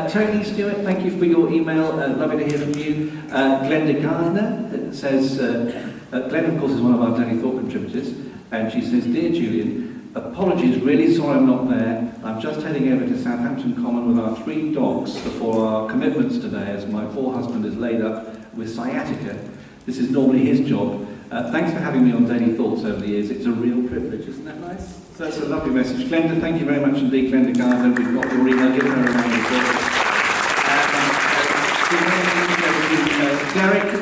Tony Stewart, thank you for your email. Lovely to hear from you. Glenda Gardner says, Glenda, of course, is one of our Daily Thought contributors, and she says, Dear Julian, apologies, really sorry I'm not there. I'm just heading over to Southampton Common with our 3 dogs for our commitments today, as my poor husband is laid up with sciatica. This is normally his job. Thanks for having me on Daily Thoughts over the years. It's a real privilege, isn't that nice? So that's a lovely message. Glenda, thank you very much indeed, Glenda Gardner. We've got your email, give her a round of applause.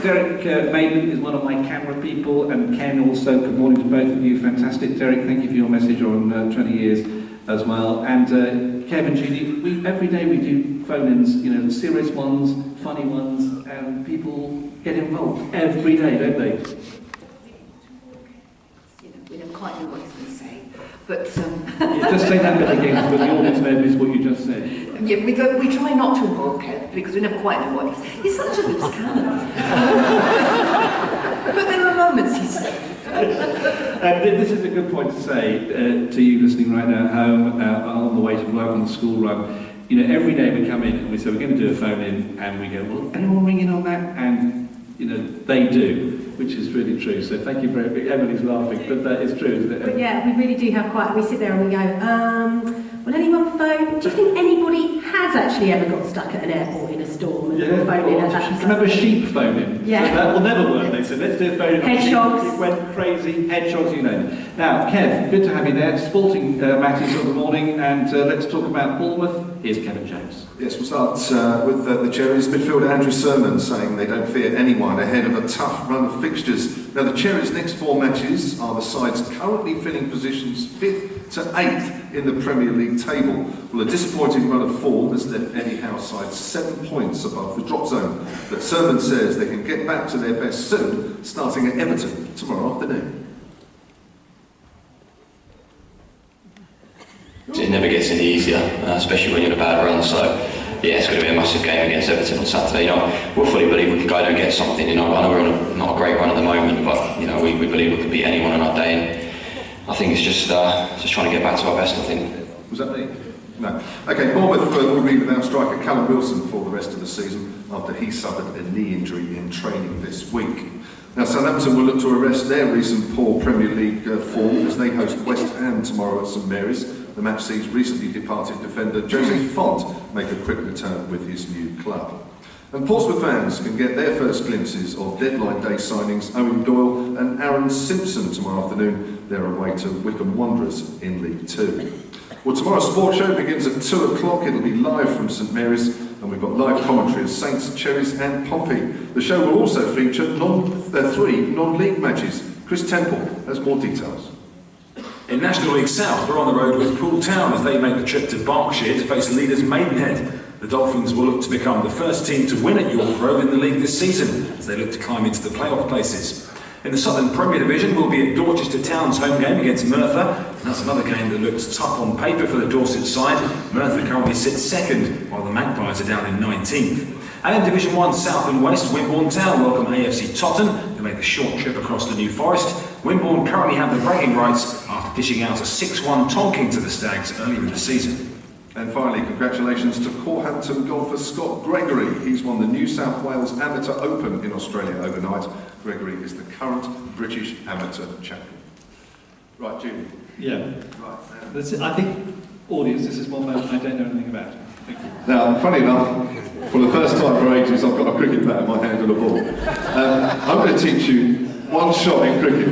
Derek Maiden is one of my camera people, and Ken also. Good morning to both of you. Fantastic. Derek, thank you for your message on 20 years as well. And Kevin, Judy, every day we do phone-ins, you know, serious ones, funny ones, and people get involved every day, don't they? We don't quite know what he's going to say, but... Yeah, just say that bit again, but the audience may have missed what you just said. Yeah, we try not to involve Kev, because we never quite know what he's such a loose cannon. But there are moments he's safe. And this is a good point to say to you listening right now at home, on the way to work, on the school run. You know, every day we come in and we say we're going to do a phone-in, and we go, well, anyone ring in on that? And, you know, they do. Which is really true. So thank you very much. Emily's laughing, but that is true, isn't it? But yeah, we really do have quite. We sit there and we go, will anyone phone? Do you think anybody has actually ever got stuck at an airport in a storm and phoned in at that? You can have a sheep phone-in. Yeah. So that will never work. They said, let's do a phone-in. Hedgehogs. It went crazy. Hedgehogs, you know. Now, Kev, good to have you there. Sporting matters of the morning, and let's talk about Bournemouth. Here's Kevin Jones. Yes, we'll start with the Cherries. Midfielder Andrew Sermon saying they don't fear anyone ahead of a tough run of fixtures. Now, the Cherries' next 4 matches are the sides currently filling positions 5th to 8th in the Premier League table. Well, a disappointing run of form has left Eddie Howe's side 7 points above the drop zone. But Sermon says they can get back to their best soon, starting at Everton tomorrow afternoon. It never gets any easier, especially when you're in a bad run. So, yeah, it's going to be a massive game against Everton on Saturday. You know, we fully believe we could go there and get something. You know, I know we're on not a great run at the moment, but you know, we believe we could beat anyone on our day. And I think it's just trying to get back to our best. I think. Was that me? No. Okay, Bournemouth will be without striker Callum Wilson for the rest of the season after he suffered a knee injury in training this week. Now, Southampton will look to arrest their recent poor Premier League form as they host West Ham tomorrow at St Mary's. The match sees recently departed defender Jose Font make a quick return with his new club. And Portsmouth fans can get their first glimpses of deadline day signings Owen Doyle and Aaron Simpson tomorrow afternoon. They're away to Wycombe Wanderers in League 2. Well, tomorrow's sports show begins at 2 o'clock. It'll be live from St Mary's, and we've got live commentary of Saints, Cherries and Pompey. The show will also feature 3 non-league matches. Chris Temple has more details. In National League South, we're on the road with Poole Town as they make the trip to Berkshire to face leaders Maidenhead. The Dolphins will look to become the first team to win at York Road in the league this season as they look to climb into the playoff places. In the Southern Premier Division, we'll be at Dorchester Town's home game against Merthyr. That's another game that looks tough on paper for the Dorset side. Merthyr currently sits second, while the Magpies are down in 19th. And in Division 1 South and West, Wimborne Town welcome AFC Totton to make the short trip across the New Forest. Wimborne currently have the bragging rights after dishing out a 6-1 tonking to the Stags earlier in the season. And finally, congratulations to Corhampton golfer Scott Gregory. He's won the New South Wales Amateur Open in Australia overnight. Gregory is the current British amateur champion. Right, Julian. Yeah. Right. I think, audience, this is one moment I don't know anything about. Thank you. Now, funny enough, for the first time for ages, I've got a cricket bat in my hand and a ball. I'm going to teach you one shot in cricket.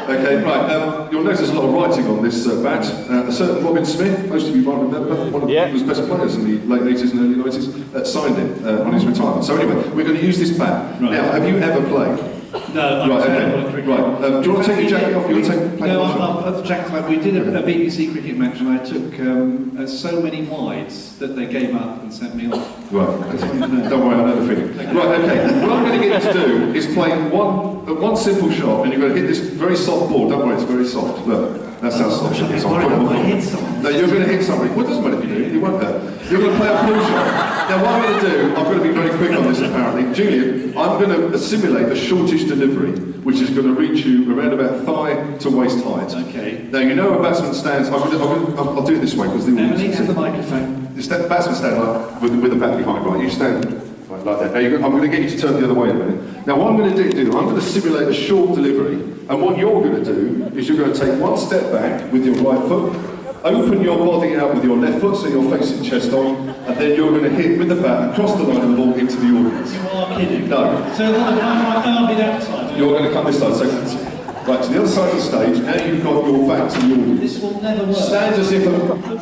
Okay, right. You'll notice a lot of writing on this bat. A certain Robin Smith, most of you might remember, one of England's best players in the late 80s and early 90s, signed it on his retirement. So anyway, we're going to use this bat. Right. Now, have you ever played? No, right, okay. Right. Do you want to take your jacket off? You want to play no, I'll the jacket off. We did a BBC cricket match and I took so many wides that they gave up and sent me off. Right. Don't worry, I know the feeling. Right, okay. What I'm going to get you to do is play one simple shot and you're going to hit this very soft ball. Don't worry, it's very soft. Look. That's how soft it is. I'm worried I might hit someone. No, you're going to hit somebody. What doesn't matter if you do, it won't hurt. You're going to play a pull shot. Now, what I'm going to do, I'm going to be very quick on this apparently. Julian, I'm going to simulate a shortish delivery, which is going to reach you around about thigh to waist height. Okay. Now, you know a batsman stands, I'll do it this way, because the Emily, audience... have the microphone. The batsman stand like, with the bat behind, right? You stand like that. Now, I'm going to get you to turn the other way in a minute. Now, what I'm going to do, I'm going to simulate a short delivery, and what you're going to do is you're going to take one step back with your right foot, open your body out with your left foot so you're facing chest on, and then you're going to hit with the bat across the line of the ball into the audience. You are kidding. No. So I'll be that side. You're going to come this side. So, right, to the other side of the stage, now you've got your back to the audience. This will never work. Stand as if,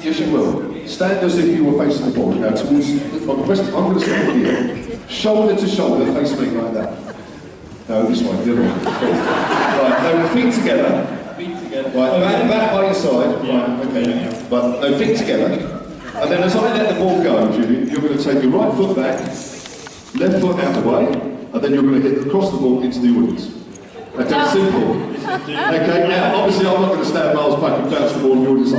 yes you will. Stand as if you were facing the ball. Now towards, I'm going to stand here, shoulder to shoulder, face me like that. No, this way, the other way. Right, now feet together. Feet together. Right, back by your side. Yeah. Right, okay. But no, feet together. And then as I let the ball go, Julian, you're going to take your right foot back, left foot out the way, and then you're going to hit across the ball into the audience. Okay, simple. Okay, now obviously I'm not going to stand miles back and bounce the ball in the audience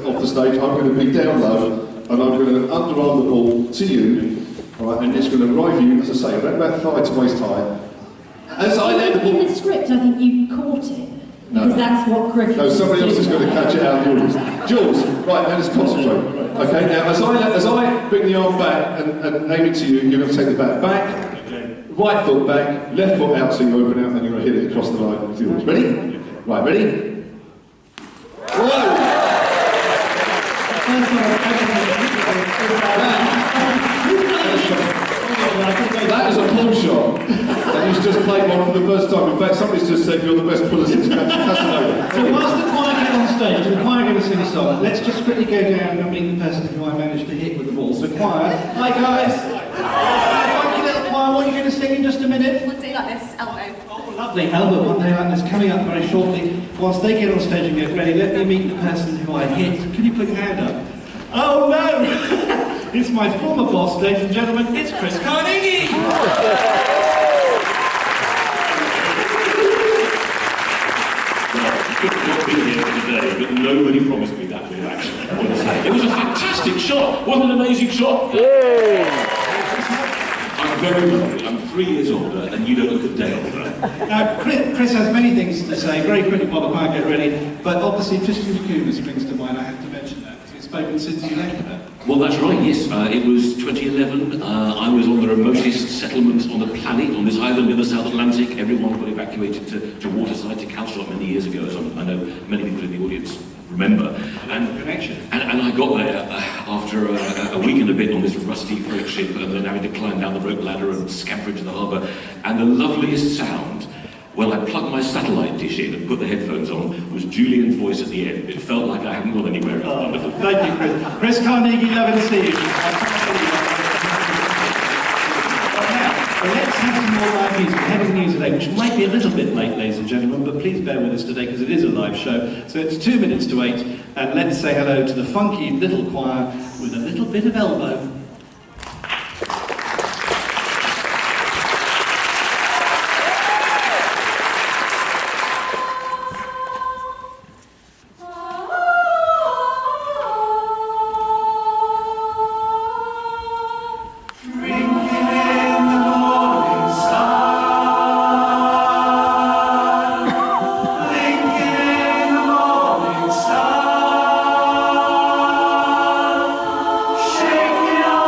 off the stage. I'm going to be down low and I'm going to underarm the ball to you, right, and it's going to arrive you, as I say, around about thigh to waist high. As I let the ball... In the script, I think you caught it. No. Because that's what cricket No, somebody else is going to catch it out of the audience. Jules, right, now let's concentrate. Okay, now as I bring the arm back and aim it to you, you're going to take the bat back. Right foot back, left foot out so you open out and you're going to hit it across the line of the audience. Ready? Right, ready? Whoa! That is a pull shot. And he's just played one for the first time. In fact, somebody's just said you're the best puller since Casanova. So whilst the choir get on stage, the choir going to sing a song, let's just quickly go down and meet the person who I managed to hit with the ball. So choir, hi guys. What are you going to sing in just a minute? One day like this, elbow. Oh, lovely. Elbow, one day like this, coming up very shortly. Whilst they get on stage and get ready, let me meet the person who I hit. Can you put your hand up? Oh no! It's my former boss, ladies and gentlemen, it's Chris Carnegie! Not been here today, but nobody promised me that bit of action. I want to say. It was a fantastic shot! Wasn't it an amazing shot? Yay! I'm very lovely. I'm 3 years older, and you don't look a day older. Now, Chris has many things to say, very quickly while the choir get ready, but obviously Tristan Jacuna springs to mind. I have to mention that, because it's spoken since you left her. Well, that's right, yes. It was 2011. I was on the remotest settlement on the planet, on this island in the South Atlantic. Everyone got evacuated to Waterside, to Calshot many years ago, as I know many people in the audience remember. And I got there after a week and a bit on this rusty freight ship, and then having to climb down the rope ladder and scamper into the harbour. And the loveliest sound, when I plugged my satellite dish in and put the headphones on, was Julian's voice at the end. It felt like I hadn't gone anywhere else. Wonderful. Thank you, Chris. Chris Carnegie, lovely to see you. Now, let's have some more live music. We're having news today, which might be a little bit late, ladies and gentlemen, but please bear with us today because it is a live show. So it's 2 minutes to 8, and let's say hello to the funky little choir with a little bit of elbow. Shake it off.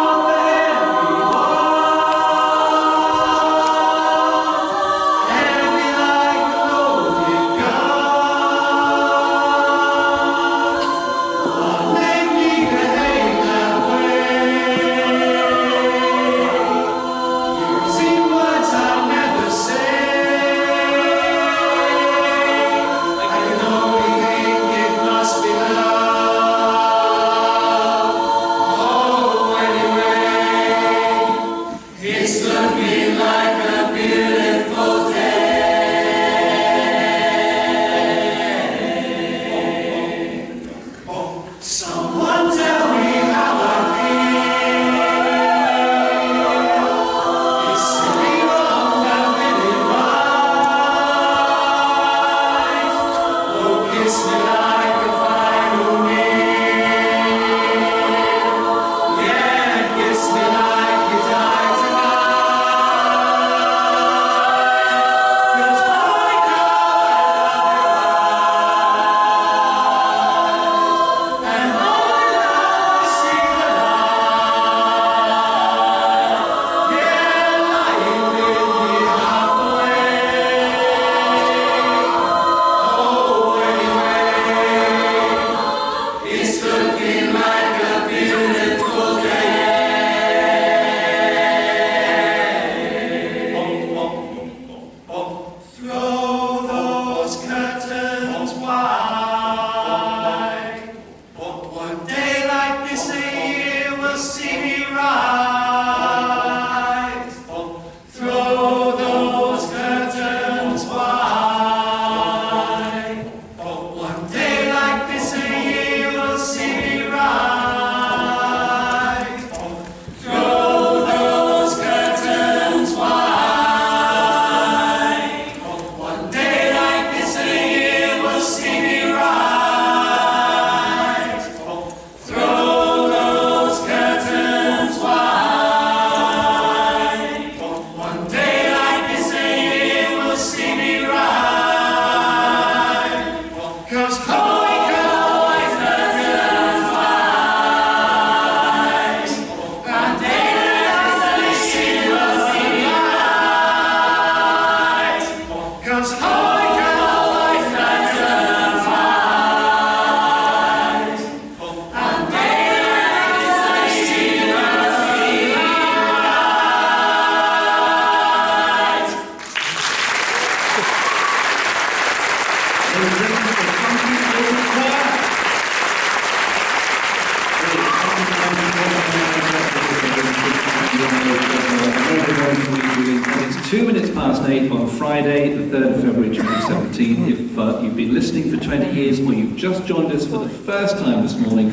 8:10 on Friday, the 3rd of February 2017. If you've been listening for 20 years or you've just joined us for the first time this morning,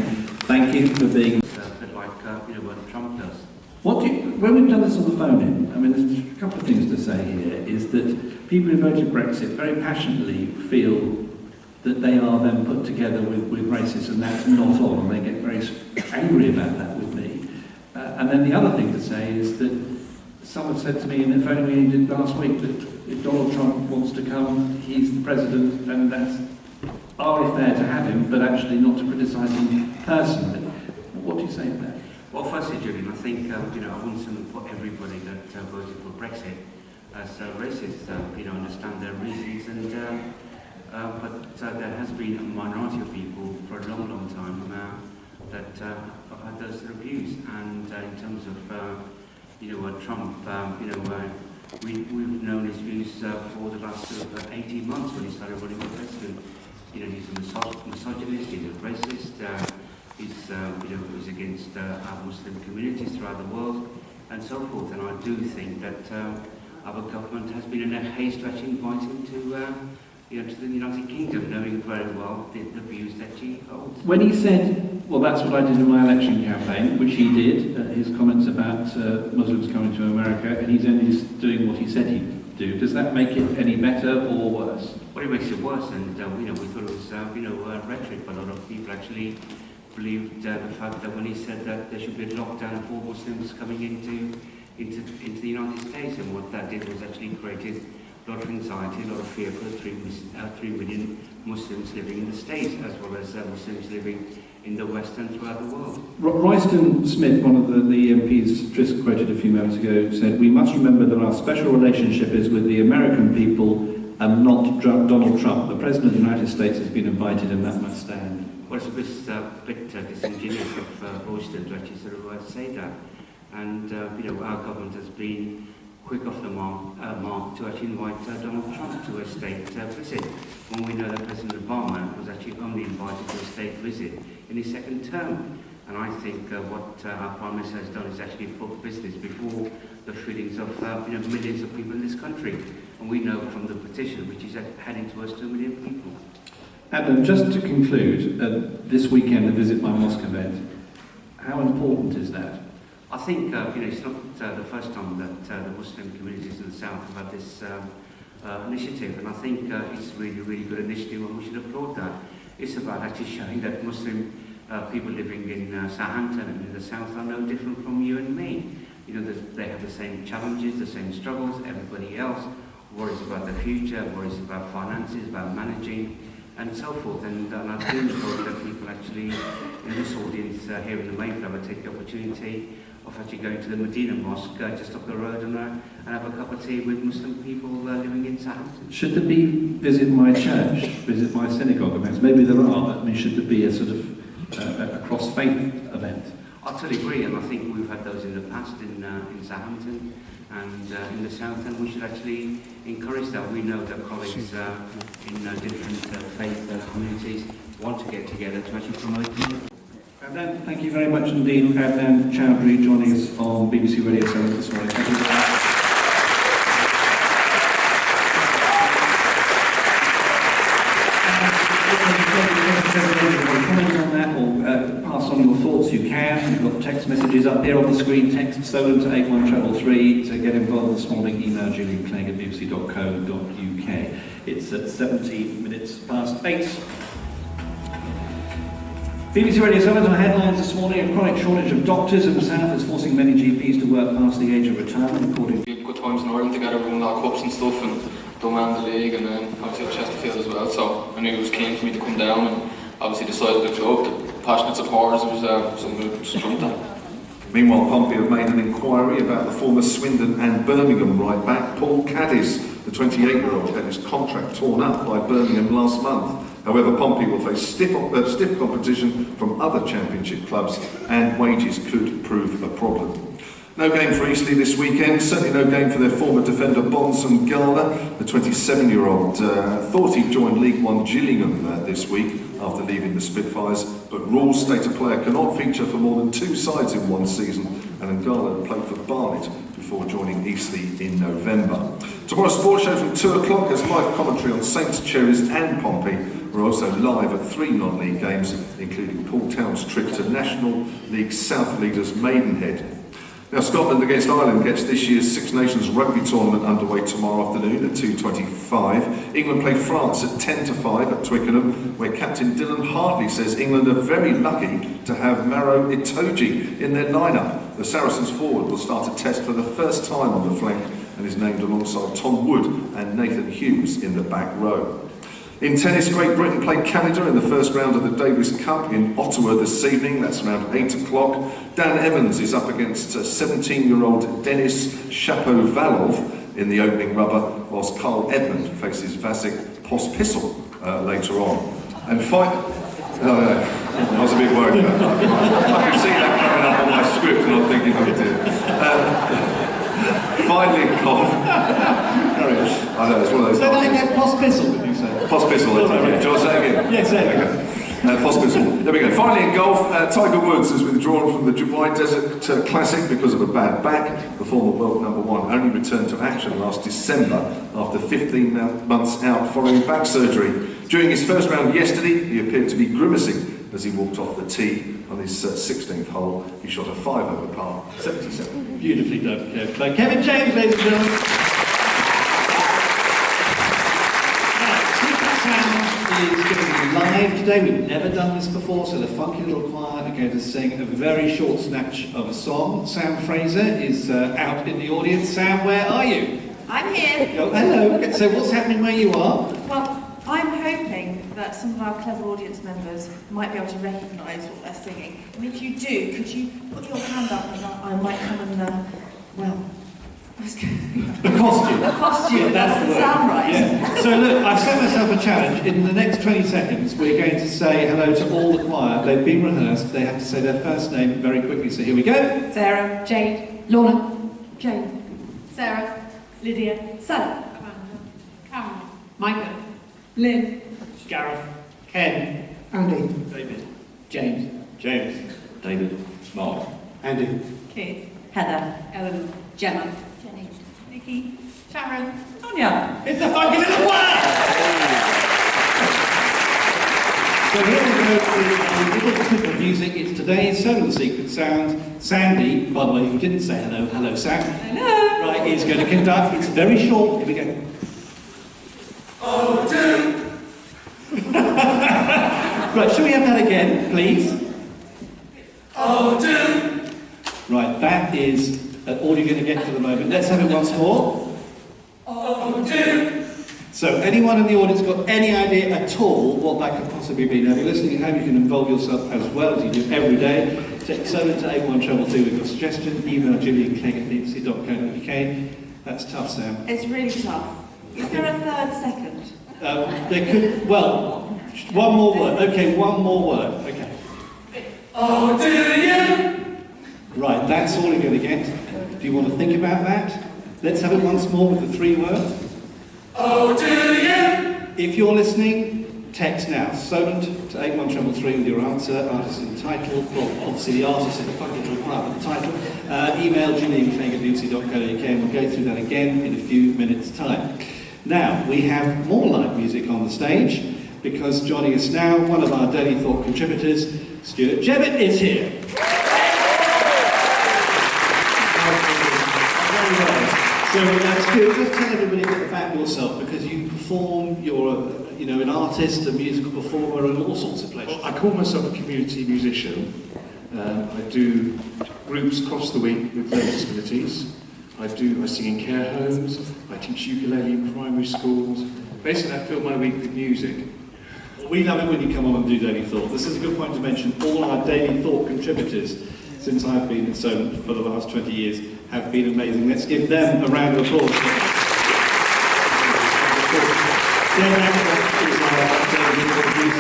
thank you for being... A bit like, what Trump does. When we've done this on the phone in, I mean, there's a couple of things to say here, is that people who voted Brexit very passionately feel that they are then put together with racists, and that's not on, and they get very angry about that with me. And then the other thing to say is that someone said to me in the phone meeting did last week that if Donald Trump wants to come, he's the president, and that's fair to have him, but actually not to criticise him personally. What do you say to that? Well, firstly, Julian, I think, I wouldn't put everybody that voted for Brexit as racist. Understand their reasons, and but there has been a minority of people for a long, long time now that have had those sort of views. And in terms of, Trump, we've known his views for the last sort of 18 months when he started running for president. He's a misogynist, he's a racist, he's against our Muslim communities throughout the world, and so forth. And I do think that our government has been in a haste to actually invite him to the United Kingdom, knowing very well the views that he holds. When he said, well, that's what I did in my election campaign, which he did, his comments about Muslims coming to America, and he's only doing what he said he'd do, does that make it any better or worse? Well, it makes it worse, and we thought it was rhetoric, but a lot of people actually believed the fact that when he said that there should be a lockdown for Muslims coming into the United States, and what that did was actually created a lot of anxiety, a lot of fear for the 3 million Muslims living in the States, as well as Muslims living in the West and throughout the world. Royston Smith, one of the MPs Tris quoted a few moments ago, said, "We must remember that our special relationship is with the American people and not Donald Trump. The President of the United States has been invited and that must stand." Well, it's a bit disingenuous of Royston to actually sort of say that. And, our government has been quick off the mark to actually invite Donald Trump to a state visit, when we know that President Obama was actually only invited to a state visit in his second term. And I think what our Prime Minister has done is actually put business before the feelings of millions of people in this country. And we know from the petition, which is heading towards 2 million people. Adam, just to conclude, this weekend the Visit My Mosque event, how important is that? I think it's not the first time that the Muslim communities in the South have had this initiative, and I think it's a really, really good initiative, and we should applaud that. It's about actually showing that Muslim people living in Southampton and in the South are no different from you and me. They have the same challenges, the same struggles, everybody else worries about the future, worries about finances, about managing, and so forth. And I do hope that people actually, in this audience here in the Mayflower, take the opportunity of actually going to the Medina Mosque just up the road and have a cup of tea with Muslim people living in Southampton. Should there be Visit My Church, Visit My Synagogue events? Maybe there are, but I mean, should there be a sort of a cross-faith event? I totally agree, and I think we've had those in the past in Southampton and in the South, and we should actually encourage that. We know that colleagues in different faith communities want to get together to actually promote it. Adnan, thank you very much indeed. Adnan Chowdhury joining us on BBC Radio 7 this morning. Thank you very much. Comment on that or pass on your thoughts, you can. You've got text messages up here on the screen. Text Solon to 81333 to get involved this morning. Email Julian Clegg at bbc.co.uk. It's at 17 minutes past 8. BBC Radio 7 on headlines this morning. A chronic shortage of doctors in the South is forcing many GPs to work past the age of retirement, according to... Good times in Ireland together, we won a lot of cups and stuff, and done well in the league, and then obviously at Chesterfield as well, so I knew it was keen for me to come down, and obviously decided the club, the passionate supporters, it was something to just jumped at. Meanwhile, Pompey have made an inquiry about the former Swindon and Birmingham right-back Paul Caddis. The 28-year-old had his contract torn up by Birmingham last month. However, Pompey will face stiff competition from other championship clubs, and wages could prove a problem. No game for Eastleigh this weekend, certainly no game for their former defender Bonson Garner. The 27-year-old thought he'd joined League One Gillingham this week after leaving the Spitfires, but rules state a player cannot feature for more than 2 sides in one season, and Ngala played for Barnet before joining Eastleigh in November. Tomorrow's sports show from 2 o'clock has live commentary on Saints, Cherries and Pompey. We're also live at 3 non-league games, including Paul Town's trip to National League South leaders Maidenhead. Now, Scotland against Ireland gets this year's Six Nations rugby tournament underway tomorrow afternoon at 2:25. England play France at 10-5 at Twickenham, where Captain Dylan Hartley says England are very lucky to have Maro Itoje in their lineup. The Saracens forward will start a test for the first time on the flank and is named alongside Tom Wood and Nathan Hughes in the back row. In tennis, Great Britain played Canada in the first round of the Davis Cup in Ottawa this evening. That's around 8 o'clock. Dan Evans is up against 17-year-old Denis Shapovalov in the opening rubber, whilst Carl Edmund faces Vasek Pospisil later on. And I was a bit worried about that. I can see that coming up on my script and I'm thinking, oh dear. Finally, I know, it's one of those. So that again, Pospisil, did you say? Pospisil, do you want to say it again? Yeah, say it again. Pospisil. There we go. Finally in golf, Tiger Woods has withdrawn from the Dubai Desert Classic because of a bad back. The former world #1 only returned to action last December after 15 months out following back surgery. During his first round yesterday, he appeared to be grimacing as he walked off the tee on his 16th hole. He shot a 5-over par, 77. Beautifully done, Kevin. Kevin James, ladies and gentlemen. Is going to be live today. We've never done this before, so the funky little choir are going to sing a very short snatch of a song. Sam Fraser is out in the audience. Sam, where are you? I'm here. Oh, hello. So what's happening where you are? Well, I'm hoping that some of our clever audience members might be able to recognise what they're singing. And if you do, could you put your hand up and I might come and, The costume. The costume, Yeah, that doesn't sound right. Yeah. So look, I've set myself a challenge. In the next 20 seconds, we're going to say hello to all the choir. They've been rehearsed. They have to say their first name very quickly. So here we go. Sarah, Jade, Lorna, Jane, Sarah, Lydia, Sally, Cameron, Micah, Lynn, Gareth, Ken, Andy, David, James, David, Mark, Andy, Keith, Heather, Ellen, Gemma, Jenny, Vicky, Sharon, Tonya. It's a funky little choir! So here we go with a little clip of music. It's today's Solar Secret Sound. Sandy, by the way, who didn't say hello, hello Sam. Hello. Right, is going to conduct. It's very short. Here we go. Oh, dude! Right, shall we have that again, please? Oh, dude! Right, that is all you're going to get for the moment. Let's have it once more. Oh, dude! So, anyone in the audience got any idea at all what that could possibly be? Now, if you're listening at home, you can involve yourself as well as you do every day. Text 7 to 81222 with your suggestion. Email Julian Clegg at bbc.co.uk. That's tough, Sam. It's really tough. Is there a third second? There could, well, one more word. Okay, one more word. Okay. Oh, do you? Right, that's all you're going to get. Do you want to think about that? Let's have it once more with the 3 words. Oh, do you? If you're listening, text now. Solent to 81333 with your answer, artist and title. Well, obviously the artist is the fucking require the title. Email Julian Clegg at bbc.co.uk and we'll go through that again in a few minutes' time. Now, we have more live music on the stage because joining us now, one of our Daily Thought contributors, Stuart Jebbett, is here. So, Stuart, just tell everybody a bit about yourself, because you perform, you're an artist, a musical performer, and all sorts of places. I call myself a community musician. I do groups across the week with learning disabilities. I sing in care homes, I teach ukulele in primary schools. Basically, I fill my week with music. We love it when you come on and do Daily Thought. This is a good point to mention. All our Daily Thought contributors, since I've been at Solent for the last 20 years, have been amazing. Let's give them a round of applause.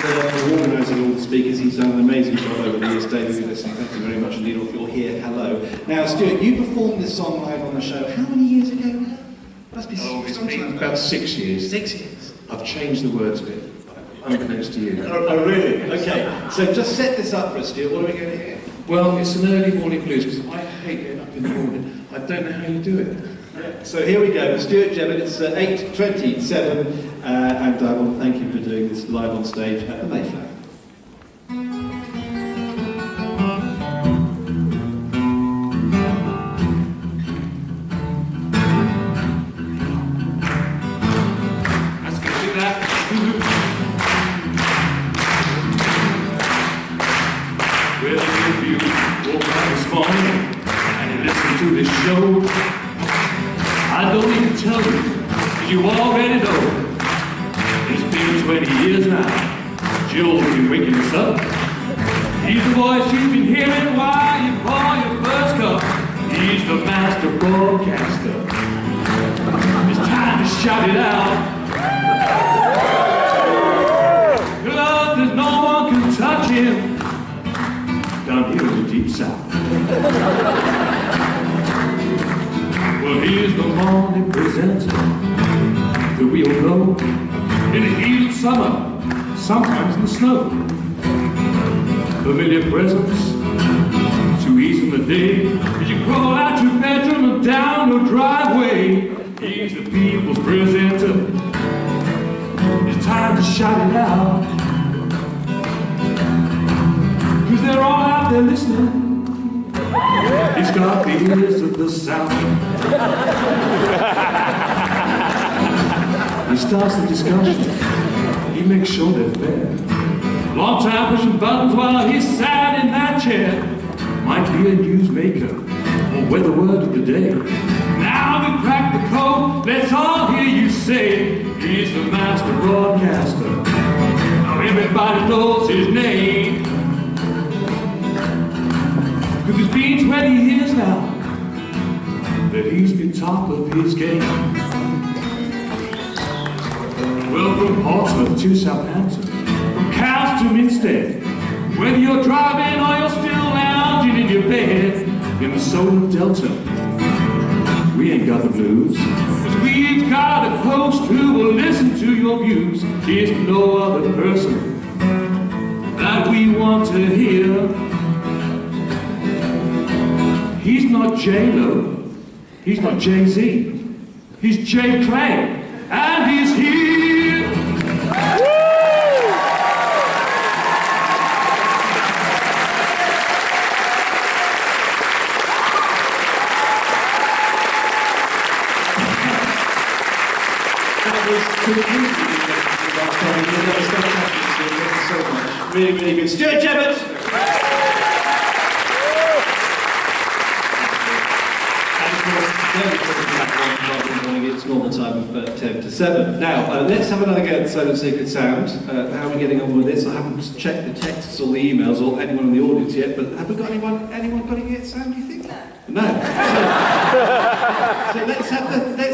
For organising all the speakers, he's done an amazing job over the years. David, you're listening. Thank you very much indeed. If you're here, hello. Now, Stuart, you performed this song live on the show. How many years ago now? Must be It's been about 6 years. 6 years. I've changed the words a bit, unbeknownst to you. Oh, really? Okay. So just set this up for us, Stuart. What are we going to hear? Well, it's an early morning blues because I hate getting up in the morning. I don't know how you do it. So here we go, Stuart Jebbett, it's 8:27, and I want to thank you for doing this live on stage at the Mayflower. Let's go do that. Well, if you woke up this morning and you listen to this show, I don't need to tell you, 'cause you already know. It's been 20 years now. Joe's been waking us up. He's the voice you've been hearing while you pour your first cup. He's the master broadcaster. It's time to shout it out. 'Cause there's no one can touch him down here in the deep south. Well, he's the morning presenter that we all know. In the heat of summer, sometimes in the snow. Familiar presence to ease in the day. As you crawl out your bedroom and down your driveway, he's the people's presenter. It's time to shout it out. 'Cause they're all out there listening. He's got the ears of the South. He starts the discussion. He makes sure they're fair. Long time pushing buttons while he's sat in that chair. Might be a newsmaker or weather word of the day. Now we crack the code. Let's all hear you say, he's the master broadcaster. Now everybody knows his name. 'Cause it's been 20 years now that he's been top of his game. Well, from Portsmouth to Southampton, from Cowes to Minstead, whether you're driving or you're still lounging in your bed, in the Solar Delta, we ain't got the blues. 'Cause we've got a host who will listen to your views. There's no other person that we want to hear. He's not J-Lo, he's not Jay-Z, he's Julian Clegg, and he's here. Really, really good. Stuart Jebbett! It's normal time of 10 to 7. Now, let's have another go at Solar Secret Sound. How are we getting on with this? I haven't checked the texts or the emails or anyone in the audience yet, but have we got anyone got it yet, Sam, do you think? No.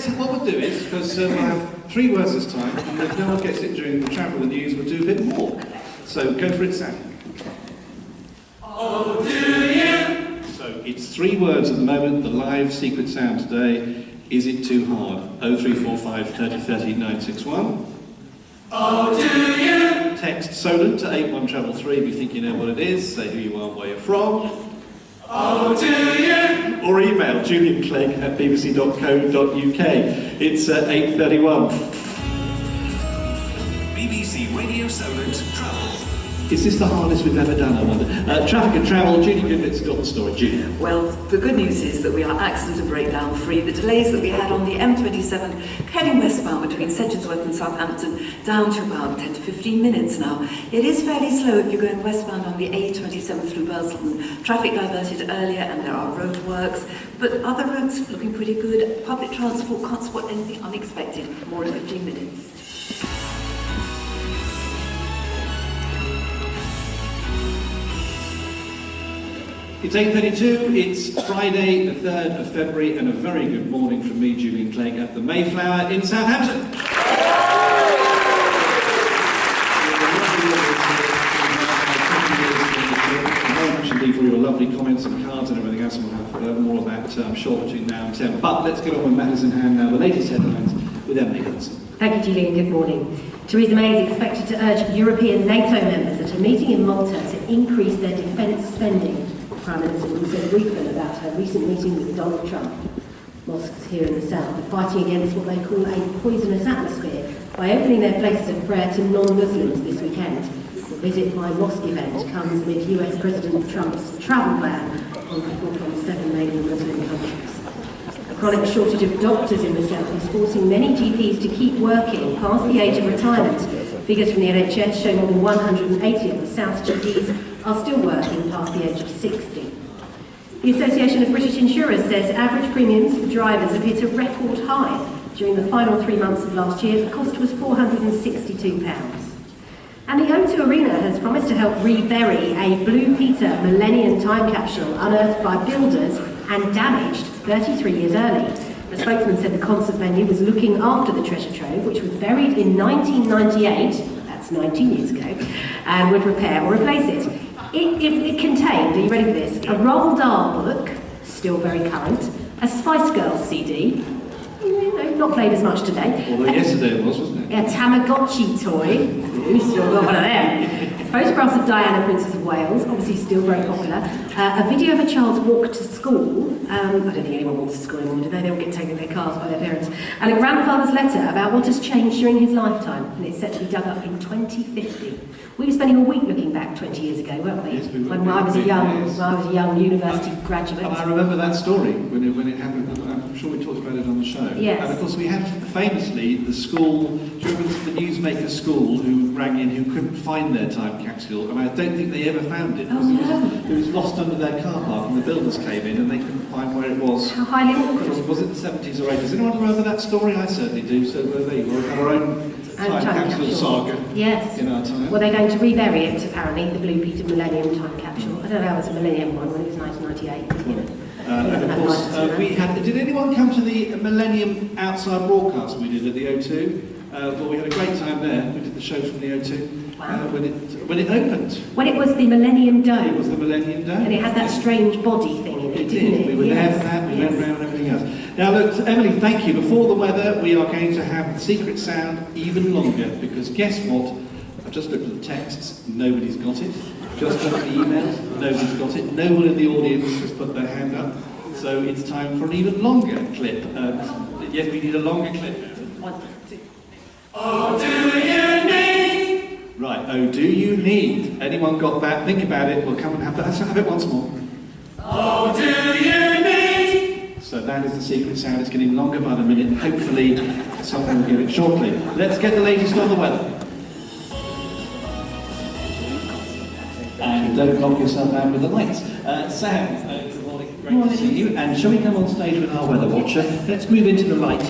So what we'll do is, because we'll have 3 words this time, and if no one gets it during the travel and news, we'll do a bit more. So go for it, Sam. Oh, do you? So it's 3 words at the moment, the live secret sound today. Is it too hard? 0345 30 30 961. Oh, do you? Text Solent to 8133 if you think you know what it is. Say who you are and where you're from. Oh, do you? Or email julianclegg@bbc.co.uk. It's 8:31. BBC Radio Solent Travel. Is this the hardest we've ever done, I wonder? Traffic and travel, Julie Goodwit's got the story. Julie. Well, the good news is that we are accident and breakdown free. The delays that we had on the M27 heading westbound between Sedgeworth and Southampton down to about 10 to 15 minutes now. It is fairly slow if you're going westbound on the A27 through Burslem. Traffic diverted earlier and there are roadworks, but other routes looking pretty good. Public transport can't spot anything unexpected. More than 15 minutes. It's 8:32, it's Friday the 3rd of February, and a very good morning from me, Julian Clegg, at the Mayflower in Southampton. Very much indeed for your lovely comments and cards and everything else, and we'll have more of that, I'm sure, between now and 10. But let's get on with matters in hand now, the latest headlines with Emily Hudson. Thank you, Julian. Good morning. Theresa May is expected to urge European NATO members at a meeting in Malta to increase their defence spending. The Prime Minister also briefed them about her recent meeting with Donald Trump. Mosques here in the south are fighting against what they call a poisonous atmosphere by opening their places of prayer to non-Muslims this weekend. The Visit My Mosque event comes amid US President Trump's travel ban on people from 7 major Muslim countries. A chronic shortage of doctors in the south is forcing many GPs to keep working past the age of retirement. Figures from the NHS show more than 180 of the South's GPs are still working past the age of 60. The Association of British Insurers says average premiums for drivers have hit a record high. During the final 3 months of last year, the cost was £462. And the O2 Arena has promised to help rebury a Blue Peter Millennium Time capsule unearthed by builders and damaged 33 years early. The spokesman said the concert venue was looking after the treasure trove, which was buried in 1998, that's 19 years ago, and would repair or replace it. It contained, are you ready for this, a Roald Dahl book, still very current, a Spice Girls CD, not played as much today. Although yesterday it was, wasn't it? A Tamagotchi toy, we still got one of them. Photographs of Diana, Princess of Wales, obviously still very popular. A video of a child's walk to school. I don't think anyone walks to school anymore, do they? They all get taken in their cars by their parents. And a grandfather's letter about what has changed during his lifetime, and it's set to be dug up in 2050. We were spending a week looking back 20 years ago, weren't we? Yes, we were. When I was a young university graduate. And I remember that story when it happened. I'm sure we talked about it on the show. Yes. And of course we had famously the school, do you remember the newsmaker school who rang in who couldn't find their time capsule, and I don't think they ever found it. Oh, no. It was lost under their car park and the builders came in and they couldn't find where it was. How highly awkward. Was it the 70s or 80s? Does anyone remember that story? I certainly do. So there you go. We've got our own time capsule saga yes. in our time. Well, they're going to rebury it, apparently, the Blue Peter Millennium Time capsule. I don't know how it was a Millennium one when it was 1998. And of course, we had. Did anyone come to the Millennium outside broadcast we did at the O2? Well, we had a great time there. We did the show from the O2 when it opened. When it was the Millennium Dome. It was the Millennium Dome. And it had that strange body thing in it, didn't it? We were there for that. We went round and everything else. Now, look, Emily, thank you. Before the weather, we are going to have the secret sound even longer because guess what? I've just looked at the texts. Nobody's got it. Just looked at the emails. Nobody's got it. No one in the audience has put their hand up. So it's time for an even longer clip. Yes, we need a longer clip. Oh, do you need? Right, oh, do you need? Anyone got that? Think about it. We'll come and have that. Let's have it once more. Oh, do you need? So that is the secret sound. It's getting longer by the minute. Hopefully, someone will hear it shortly. Let's get the latest on the weather. And don't lock yourself out with the lights. Sam, good morning. Great to see you. And shall we come on stage with our weather watcher? Let's move into the light.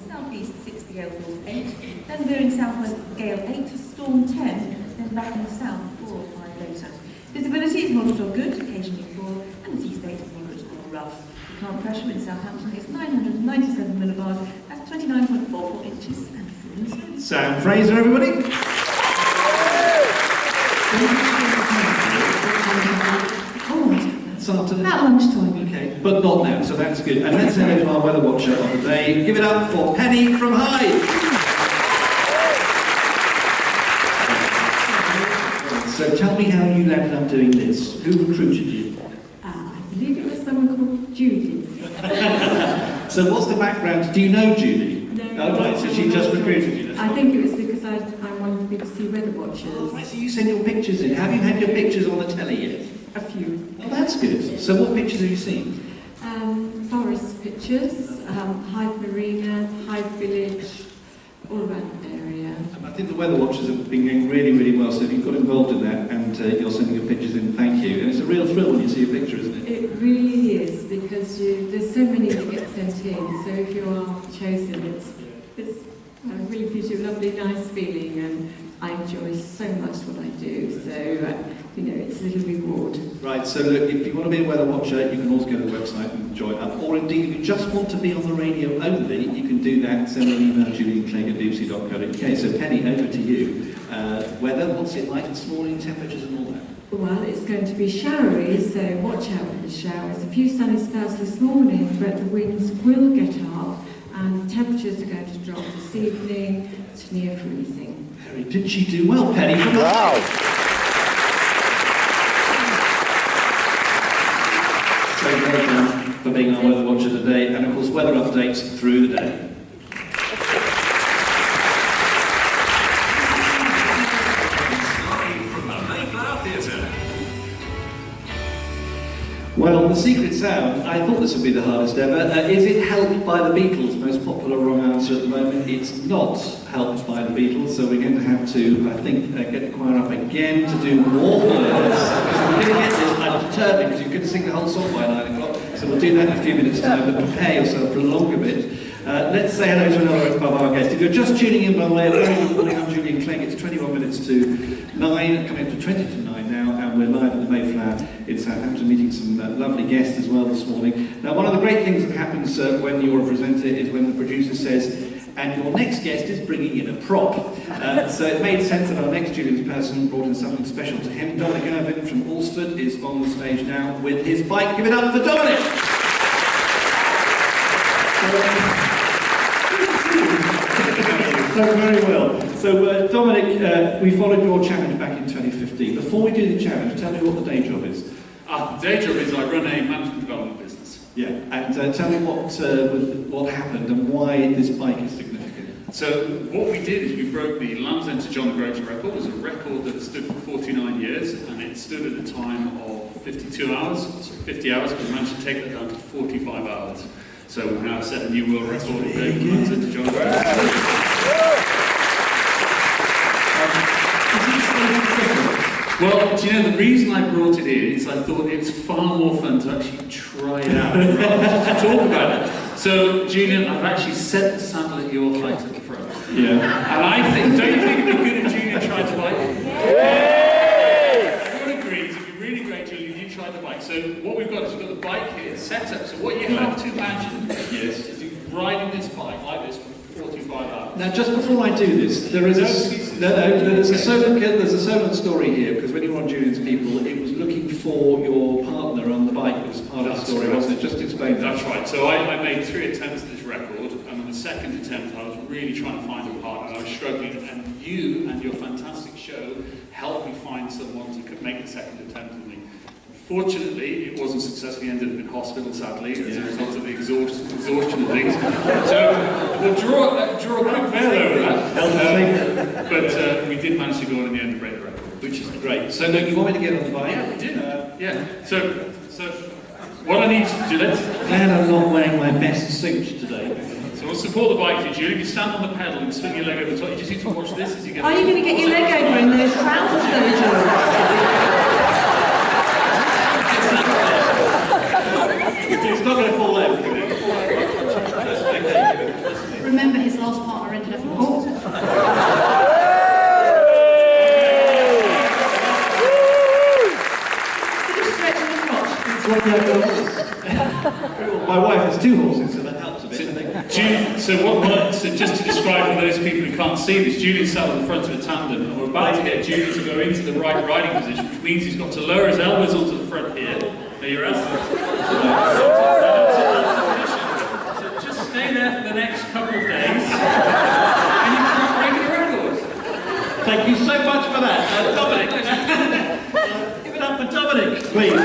Southeast 60 gale force 8, then veering southwest gale 8 to storm 10, then back in the south 4 or 5 later. Visibility is moderate or good, occasionally poor, and the sea state is moderate or rough. The current pressure in Southampton is 997 millibars, that's 29.44 inches and full snow. Sam Fraser, everybody. This afternoon? About lunchtime. Okay, but not now, so that's good. And let's head over to our weather watcher of the day. Give it up for Penny from Hyde. So tell me how you ended up doing this. Who recruited you? I believe it was someone called Judy. So what's the background? Do you know Judy? No. Oh, right, so she just recruited you. I think it was because I wanted to see weather watchers. Right, so you send your pictures in. Have you had your pictures on the telly yet? A few. Oh, that's good. So what pictures have you seen? Forest pictures, Hyde Marina, Hyde Village, all around the area. I think the weather watchers have been going really, really well, so if you've got involved in that and you're sending your pictures in, thank you. And it's a real thrill when you see a picture, isn't it? It really is, because there's so many that get sent in, so if you are chosen, it's really gives you a lovely, nice feeling, and I enjoy so much what I do, so it's a little reward. Right, so look, if you want to be a weather watcher, you can also go to the website and join up. Or indeed, if you just want to be on the radio only, you can do that. Send an email to julianclegg@bbc.co.uk. So Penny, over to you. Weather, what's it like this morning, temperatures and all that? Well, it's going to be showery, so watch out for the showers. A few sunny spells this morning, but the winds will get up, and temperatures are going to drop this evening to near freezing. Did she do well, Penny? Wow! on Weather Watcher today, and of course weather updates through the day. From the Mayflower Theatre. Well, the secret sound, I thought this would be the hardest ever. Is it helped by the Beatles? Most popular wrong answer at the moment. It's not helped by the Beatles, so we're going to have to, I think, get the choir up again to do more words. Because we're going to get this, I'm determined, because you can sing the whole song by 9 o'clock. So we'll do that in a few minutes' time, but prepare yourself for a longer bit. Let's say hello to another of our guests. If you're just tuning in, by the way, a very good morning. I'm Julian Clegg. It's 21 minutes to 9, coming up to 20 to 9 now, and we're live at the Mayflower in Southampton, meeting some lovely guests as well this morning. Now, one of the great things that happens when you're a presenter is when the producer says, and your next guest is bringing in a prop. So it made sense that our next Julian's person brought in something special to him. Dominic Irvin from Alsford is on the stage now with his bike. Give it up for Dominic! So very well. So Dominic, we followed your challenge back in 2015. Before we do the challenge, tell me what the day job is. The day job is I run a management development business. Yeah, and tell me what happened and why this bike is significant. So what we did is we broke the Land's End to John Gregson record. It was a record that stood for 49 years, and it stood at a time of 52 hours, so 50 hours, but we managed to take that down to 45 hours. So we've now set a new world record of breaking the Land's End to John Gregson. Well, do you know, the reason I brought it in is I thought it's far more fun to actually try it out rather than to talk about it. So, Julian, I've actually set the saddle at your height at the front. Yeah. And I think, don't you think it'd be good if Julian tried the bike? Yeah! Everyone agrees, it'd be really great, Julian, you try the bike. So, what we've got is we've got the bike here set up. So, what you have to imagine is you riding this bike like this for 45 hours. Now, just before I do this, there's a Solent story here, because when you were on Julian's People, it was looking for your partner on the bike was part of the story, wasn't it? Just explain that. That's right. So I made 3 attempts at this record, and on the second attempt I was really trying to find a partner. I was struggling, and you and your fantastic show helped me find someone to make the second attempt with me. Fortunately, it wasn't successful. He ended up in hospital, sadly, as a result of the exhaustion of things. So we'll draw a quick veil over that. But we did manage to go on in the end and break the record, which is great. So, look, you want me to get on the bike? Yeah, we did. Yeah. So what I need to do, glad I'm not wearing my best suit today. So we'll support the bike for you, Julie. If you stand on the pedal and swing your leg over the top, you just need to watch this as you get. Are you going to get your leg over in those trousers, though, Julie? It's not going to fall over. Remember, his last partner ended up in hospital. My wife has 2 horses, so that helps a bit. So just to describe for those people who can't see this, Julian sat at the front of a tandem, and we're about to get Julian to go into the right riding position, which means he's got to lower his elbows onto the front here. There you're at. So just stay there for the next couple of days, and you can break the record. Thank you so much for that. Dominic. Give it up for Dominic, please.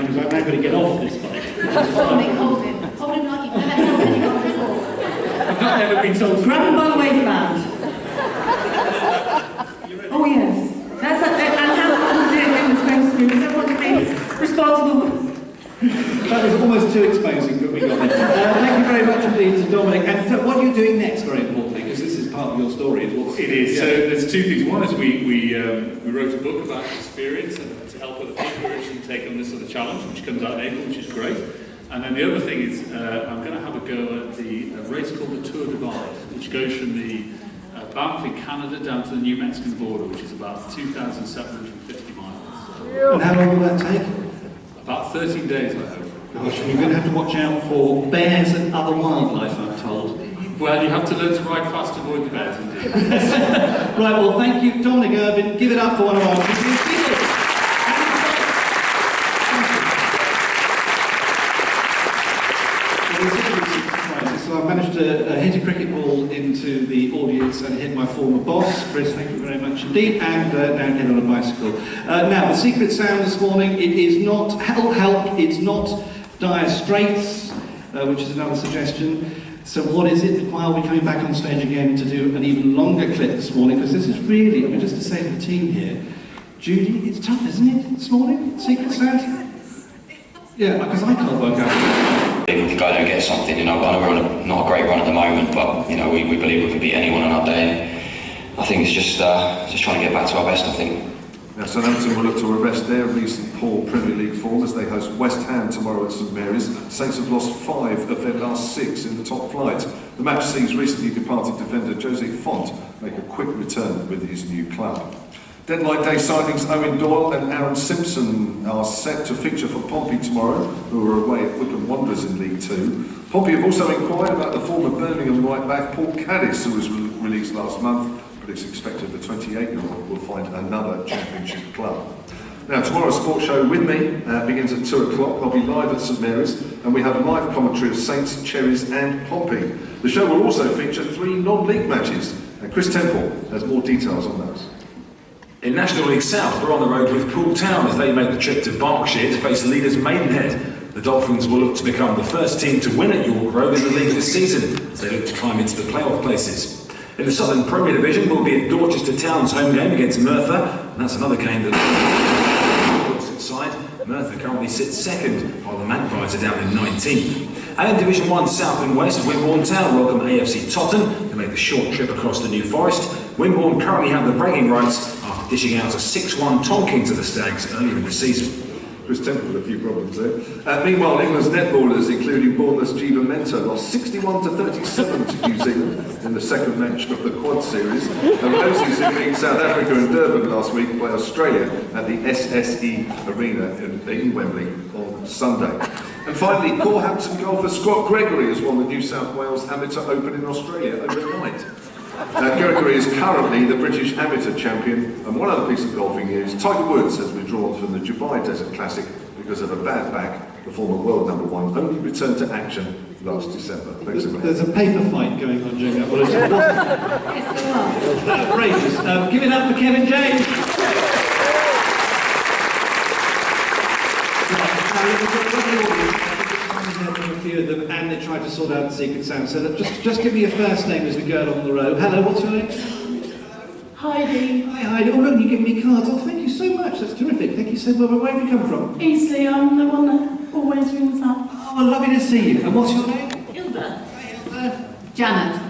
Because I'm now going to get off this bike. Hold him. Hold him like you've never held anyone before. I've not ever been told. Grab him by the waistband. Oh yes. That's and how to do it in the supposed to. Is everyone being responsible? That was almost too exposing, but we got it. Thank you very much indeed to Dominic. And so what are you doing next, very importantly, because this is part of your story as well. It is. So there's 2 things. One is we wrote a book about experience and to help other people who actually take on this sort of challenge, which comes out in April, which is great. And then the other thing is I'm going to have a go at a race called the Tour Divide, which goes from the Banff in Canada down to the New Mexican border, which is about 2,750 miles. And how long will that take? About 13 days, I hope. Gosh, you're going to have to watch out for bears and other wildlife, I'm told. Well, you have to learn to ride fast to avoid the bears, indeed. Right, well, thank you, Dominic Irvin. Give it up for one of our people. So I managed to hit a cricket ball in into the audience and hit my former boss. Chris, thank you very much indeed, and now get on a bicycle. Now, the secret sound this morning, it is not help, it's not dire straits, which is another suggestion. So what is it? Why are we coming back on stage again to do an even longer clip this morning? Because this is really, I mean, just to say to the team here, Judy, it's tough, isn't it, this morning? Secret sound? Yeah, because I can't work out. We could go and get something, you know. I know we're on not a great run at the moment, but you know, we believe we can beat anyone on our day. I think it's just trying to get back to our best, I think. Now, Southampton will look to arrest their recent poor Premier League form as they host West Ham tomorrow at St Mary's. Saints have lost 5 of their last 6 in the top flight. The match sees recently departed defender Jose Font make a quick return with his new club. Deadline day signings Owen Doyle and Aaron Simpson are set to feature for Pompey tomorrow, who are away at Wycombe Wanderers in League 2. Pompey have also inquired about the former Birmingham right-back Paul Caddis, who was released last month, but it's expected the 28-year-old will find another championship club. Now, tomorrow's sports show with me begins at 2 o'clock. I'll be live at St Mary's, and we have a live commentary of Saints, Cherries and Pompey. The show will also feature 3 non-league matches, and Chris Temple has more details on those. In National League South, we're on the road with Poole Town as they make the trip to Berkshire to face leaders Maidenhead. The Dolphins will look to become the first team to win at York Road in the league this season as they look to climb into the playoff places. In the Southern Premier Division, we'll be at Dorchester Town's home game against Merthyr, and that's another game that looks inside. Merthyr currently sits second, while the Magpies are down in 19th. And in Division 1 South and West, Wimborne Town welcome AFC Totton to make the short trip across the New Forest. Wimborne currently have the bragging rights after dishing out a 6-1 tonking to the Stags earlier in the season. Chris Temple with a few problems there. Meanwhile, England's netballers, including Bournemouth's Jiva Mento, lost 61-37 to New Zealand in the second match of the Quad Series. The Rosies, who beat South Africa and Durban last week, play Australia at the SSE Arena in Wembley on Sunday. And finally, Corhampton golfer Scott Gregory has won the New South Wales Amateur Open in Australia overnight. Gregory is currently the British Amateur Champion, and one other piece of golfing news, Tiger Woods has withdrawn from the Dubai Desert Classic because of a bad back. The former world #1 only returned to action last December. Thanks so much. There's a paper fight going on during that. Well, it's outrageous. Give it up for Kevin James. A few of them, and they tried to sort out the secret sound. So just give me your first name as we go along the road. Hello, what's your name? Heidi. Hi, Heidi. Oh, look, you give me cards. Oh, thank you so much. That's terrific. Thank you so much. Where have you come from? Eastleigh, I'm the one that always rings up. Oh, lovely to see you. And what's your name? Hilda. Hi, Hilda. Janet.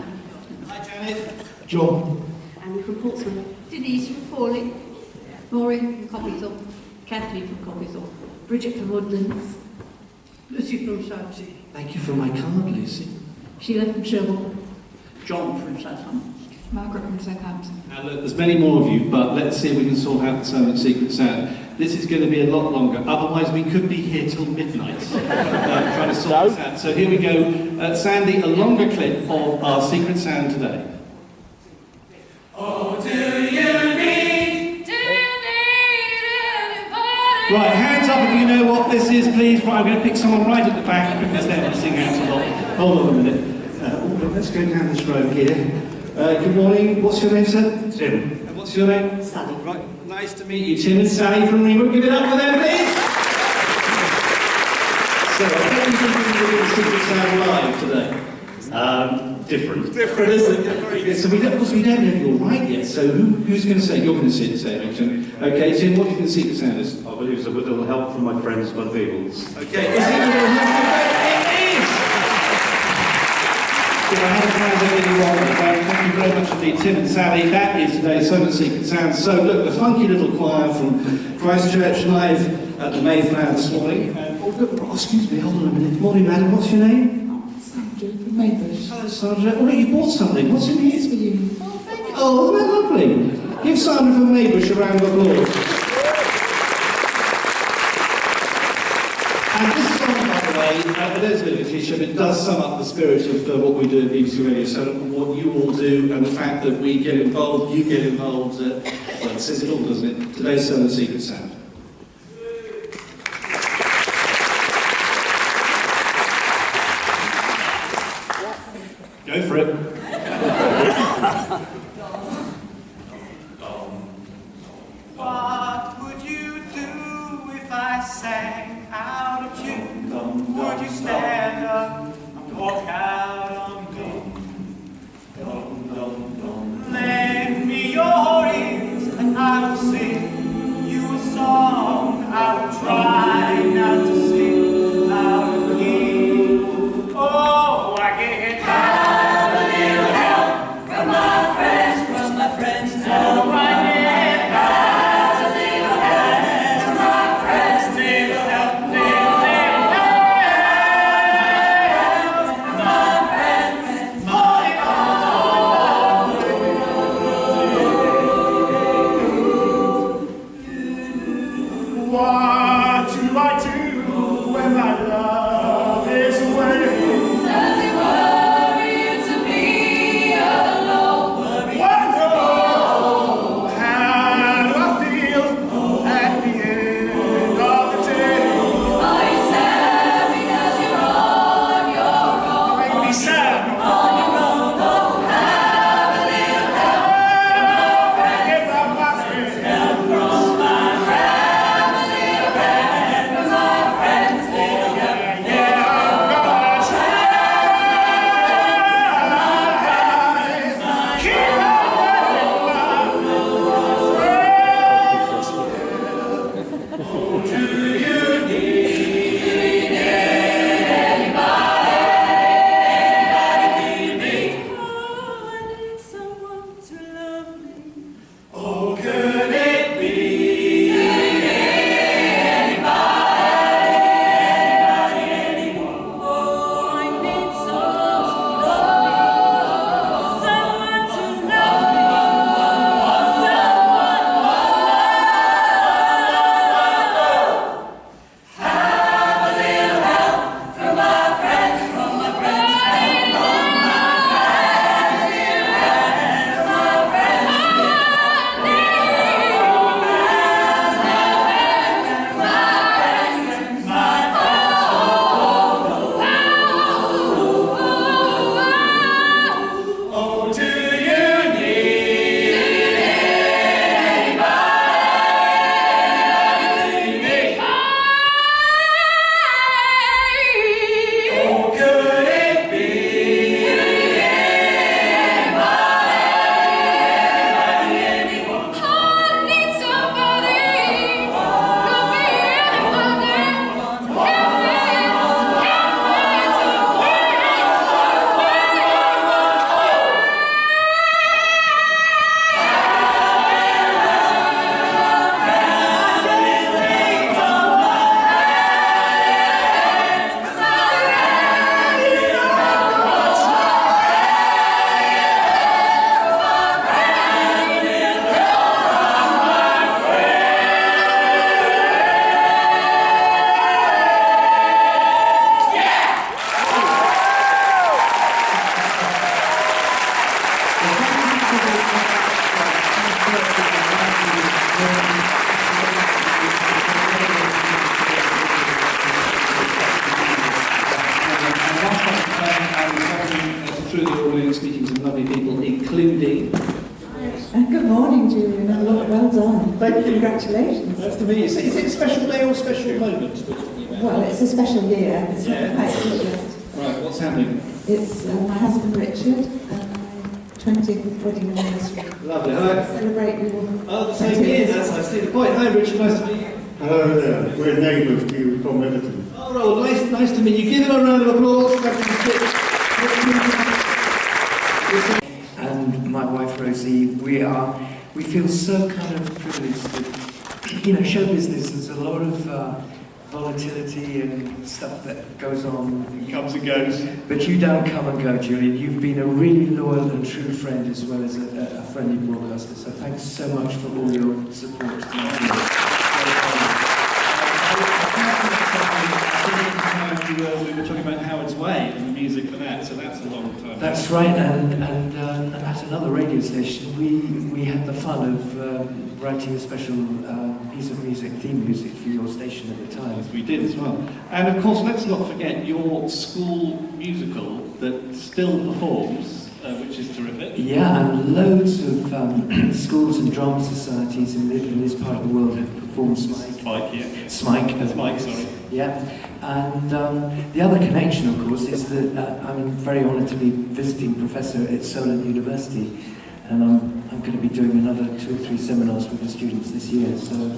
Hi, Janet. John. Annie from Portsmouth. Denise from Fawley. Maureen from Coppiesall. Kathleen from Coppiesall. Bridget from Woodlands. Lucy from Southsea. Thank you for my card, Lucy. Sheila from Sherborne. John from Southampton. Margaret from Southampton. Now, look, there's many more of you, but let's see if we can sort out the Southern Secret Sound. This is going to be a lot longer, otherwise we could be here till midnight trying to sort this out. So here we go. Sandy, a longer clip of our Secret Sound today. Oh, do you need anybody? Right, hands up if you know what this is, please. Right, I'm going to pick someone right at the back because they're missing out a lot. Hold on a minute. Let's go down this road here. Good morning. What's your name, sir? Tim. And what's your name? Sally. Right, nice to meet you, Tim and Sally from Reebok. Give it up for them, please. So, I don't think we're doing the Secret Sound live today. Different. Different, isn't it? Very good. So we don't know if you're right yet. So who's going to say? You're going to say it, actually. Okay, Tim, what do you think the Secret Sound is? I believe it's a little help from my friends Bud Beagles. Okay, is it a little help? It is! If I haven't found anything wrong with that, thank you very much indeed, Tim and Sally. That is today's Southern Secret Sound. So look, the funky little choir from Christchurch live at the Mayflower this morning. Oh, excuse me, hold on a minute. Morning, madam, what's your name? Sandra from Maybush. Hello, Sandra. Oh, look, you bought something. What's in here? It's for you. Oh, thank you. Oh, isn't that lovely? Give Sandra from Maybush a round of applause. And this song, by the way, it is a bit of a t-shirt, but it does sum up the spirit of what we do at BBC Radio 7, what you all do, and the fact that we get involved, you get involved. Well, it says it all, doesn't it? Today's Southern Secret Sound. Go for it. I sang out of tune, would you stand up and walk out on me? Lend me your ears and I will sing you a song. I will try not to sing out of key. Oh, I get have a little help from my friends, help. I get have a little help from my friends, little help, little help from my friends. For it all. What do I do when my love is away? Does it worry you to be alone? Whoa, how do I feel at the end of the day? Are you sad because you're on your own? Make me sad. On your own, oh, have a little help from my friends. Help from my friends. Help from my friends. Oh, could it be anybody? Oh, I need someone to love me, have a little help from my friends, help from my friends, oh, do you need anybody? Oh, could it be anyone? I need somebody, could be anyone. Help me through the audience, speaking to lovely people, including... Good morning, Julian, and well done. Congratulations. Nice to meet you. Is it a special day or a special moment? Well, it's a special year. It's Yeah. quite different. Right, what's happening? It's my husband Richard, and my 20th wedding anniversary. Lovely. Hi. Celebrate your... Oh, the same year. That's nice. See the point. Hi, Richard. Nice to meet you. Hello there. We're neighbours to you from Everton. Oh, well, nice to meet you. Give him a round of applause. And my wife Rosie, we feel so kind of privileged that, show business, there's a lot of volatility and stuff that goes on. It comes and goes. But you don't come and go, Julian. You've been a really loyal and true friend as well as a friendly broadcaster. So thanks so much for all your support. We were talking about Howard's Way and the music for that, so that's a long time. That's right, and at another radio station, we had the fun of writing a special piece of music, theme music for your station at the time. Yes, we did as well. And of course, let's not forget your school musical that still performs which is terrific. Yeah, and loads of schools and drama societies in this part of the world have performed Smike. Spike, yeah. Smike, sorry. Yeah, and the other connection, of course, is that I'm very honoured to be visiting professor at Solent University, and I'm going to be doing another 2 or 3 seminars with the students this year. So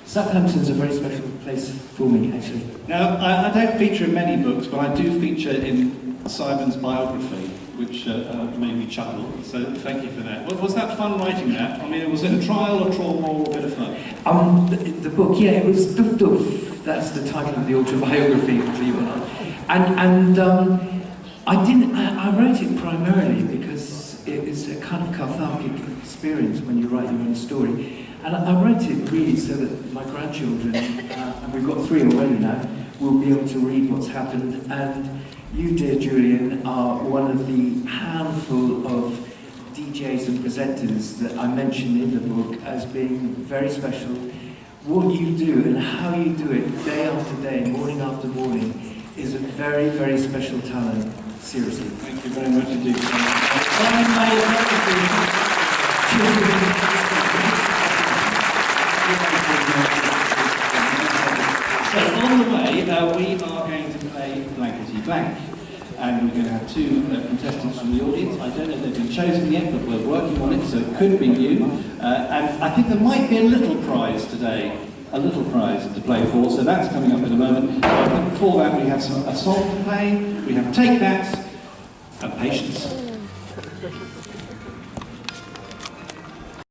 Southampton's a very special place for me, actually. Now, I don't feature in many books, but I do feature in Simon's biography, which made me chuckle, so thank you for that. Was that fun writing that? I mean, was it a trial, a trauma, or a bit of fun? The book, yeah, it was Doof Doof. That's the title of the autobiography, believe it or not. And I wrote it primarily because it is a kind of cathartic experience when you write your own story. And I wrote it really so that my grandchildren, and we've got 3 already now, will be able to read what's happened. And you, dear Julian, are one of the handful of DJs and presenters that I mentioned in the book as being very special. What you do and how you do it day after day, morning after morning, is a very, very special talent. Seriously. Thank you very much indeed. Simon May, so on the way, we are going to play Blankety Blank. And we're going to have 2 contestants from the audience. I don't know if they've been chosen yet, but we're working on it, so it could be you. And I think there might be a little prize today, a little prize to play for, so that's coming up in a moment. But before that, we have a song to play. We have Take That and Patience.